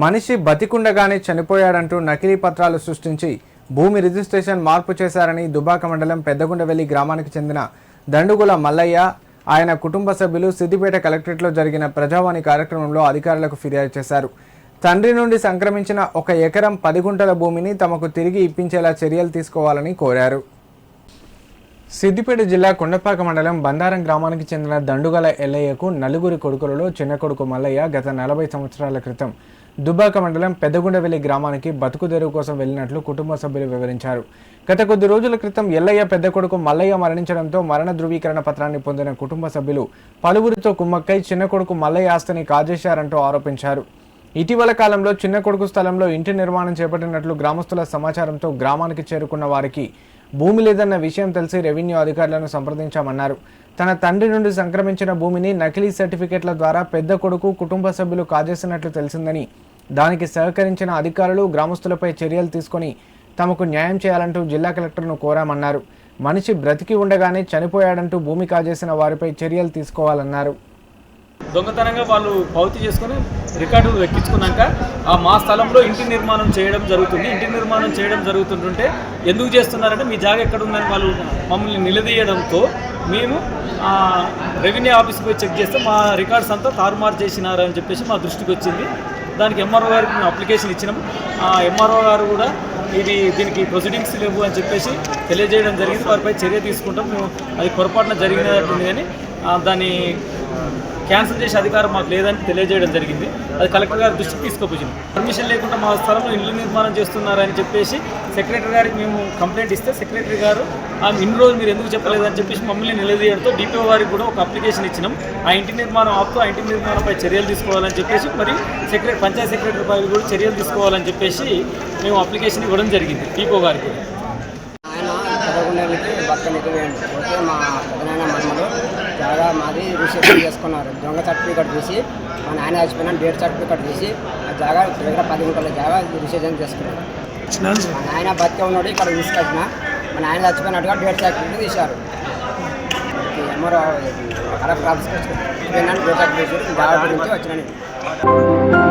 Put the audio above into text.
మనిషి బతికుండగానే చనిపోయాడంటూ నకిలీ పత్రాలు సృష్టించి భూమి రిజిస్ట్రేషన్ మార్పు చేశారని దుబ్బాక మండలం పెద్దగుండవెల్లి గ్రామానికి చెందిన దండుగుల మల్లయ్య ఆయన కుటుంబ సభ్యులు సిద్దిపేట కలెక్టరేట్లో జరిగిన ప్రజావాణి కార్యక్రమంలో అధికారులకు ఫిర్యాదు చేశారు. తండ్రి నుండి సంక్రమించిన 1 ఎకరం 10 గుంటల భూమిని తమకు తిరిగి ఇప్పించేలా చర్యలు తీసుకోవాలని కోరారు. సిద్దిపేట జిల్లా కొండపాక మండలం బండారం గ్రామానికి చెందిన దండుగల ఎల్లయ్యకు నలుగురి కొడుకులలో చిన్న కొడుకు మల్లయ్య గత 40 సంవత్సరాల క్రితం దుబ్బాక మండలం పెద్దగుండవెల్లి గ్రామానికి బతుకు తెరువు కోసం వెళ్లినట్లు కుటుంబ సభ్యులు వివరించారు. గత కొద్ది రోజుల క్రితం ఎల్లయ్య పెద్ద కొడుకు మల్లయ్య మరణించడంతో మరణ ధృవీకరణ పత్రాన్ని పొందిన కుటుంబ సభ్యులు పలువురితో కుమ్మక్కై చిన్న కొడుకు మల్లయ్య ఆస్తిని కాజేశారంటూ ఆరోపించారు. ఇటీవల కాలంలో చిన్న కొడుకు స్థలంలో ఇంటి నిర్మాణం చేపట్టినట్లు గ్రామస్తుల సమాచారంతో గ్రామానికి చేరుకున్న వారికి భూమి లేదన్న విషయం తెలిసి రెవెన్యూ అధికారులను సంప్రదించామన్నారు. తన తండ్రి నుండి సంక్రమించిన భూమిని నకిలీ సర్టిఫికెట్ల ద్వారా పెద్ద కొడుకు కుటుంబ సభ్యులు కాజేసినట్లు తెలిసిందని, దానికి సహకరించిన అధికారులు గ్రామస్తులపై చర్యలు తీసుకొని తమకు న్యాయం చేయాలంటూ జిల్లా కలెక్టర్ను కోరామన్నారు. మనిషి బ్రతికి ఉండగానే చనిపోయాడంటూ భూమి కాజేసిన వారిపై చర్యలు తీసుకోవాలన్నారు. దొంగతనంగా వాళ్ళు పౌతి చేసుకుని రికార్డులు ఎక్కించుకున్నాక మా స్థలంలో ఇంటి నిర్మాణం చేయడం జరుగుతుంది. ఇంటి నిర్మాణం చేయడం జరుగుతుంటుంటే ఎందుకు చేస్తున్నారంటే మీ జాగా ఎక్కడ ఉందని వాళ్ళు మమ్మల్ని నిలదీయడంతో మేము రెవెన్యూ ఆఫీస్కి పోయి చెక్ చేస్తే మా రికార్డ్స్ అంతా తారుమారు చేసినారని చెప్పేసి మా దృష్టికి వచ్చింది. దానికి ఎంఆర్ఓ గారికి మేము అప్లికేషన్ ఇచ్చినాం. ఎంఆర్ఓ గారు కూడా దీనికి ప్రొసీడింగ్స్ లేవు అని చెప్పేసి తెలియజేయడం జరిగింది. వారిపై చర్య తీసుకుంటాం. మేము అది పొరపాటున జరిగినట్టుంది కానీ దాన్ని క్యాన్సిల్ చేసే అధికారం మాకు లేదని తెలియజేయడం జరిగింది. అది కలెక్టర్ గారి దృష్టికి తీసుకుపోయింది. పర్మిషన్ లేకుండా మా స్థలంలో ఇల్లు నిర్మాణం చేస్తున్నారని చెప్పేసి సెక్రటరీ గారికి మేము కంప్లైంట్ ఇస్తే సెక్రటరీ గారు ఇన్ని రోజులు మీరు ఎందుకు చెప్పలేదని చెప్పేసి మమ్మల్ని నిలదీయడంతో డిపిఓ వారికి కూడా ఒక అప్లికేషన్ ఇచ్చినాం. ఆ ఇంటి నిర్మాణం ఆపుతూ ఆ ఇంటి నిర్మాణంపై చర్యలు తీసుకోవాలని చెప్పేసి మరి పంచాయత్ సెక్రటరీ పై కూడా చర్యలు తీసుకోవాలని చెప్పేసి మేము అప్లికేషన్ ఇవ్వడం జరిగింది డిపిఓ గారికి. మా పెద్దనాయన మనమలు జాగా మాది రిజిస్ట్రేషన్ చేసుకున్నారు. దొంగ సర్టిఫికేట్ తీసి మా నాయన చచ్చిపోయిన డేట్ సర్టిఫికేట్ తీసి ఆ జాగా దగ్గర 10 గుంటల జాగా రిజిస్ట్రేషన్ చేసుకున్నారు. మా నాయన బతికే ఉన్నాడు, ఇక్కడ తీసుకొచ్చిన మా నాయన చచ్చిపోయినట్టుగా డేట్ సర్టిఫికేట్ తీశారు. ఎవరో కలెక్టర్ ఆఫీస్కి వచ్చి డేట్ సర్టిఫికేట్ జాగా గురించి వచ్చినాను.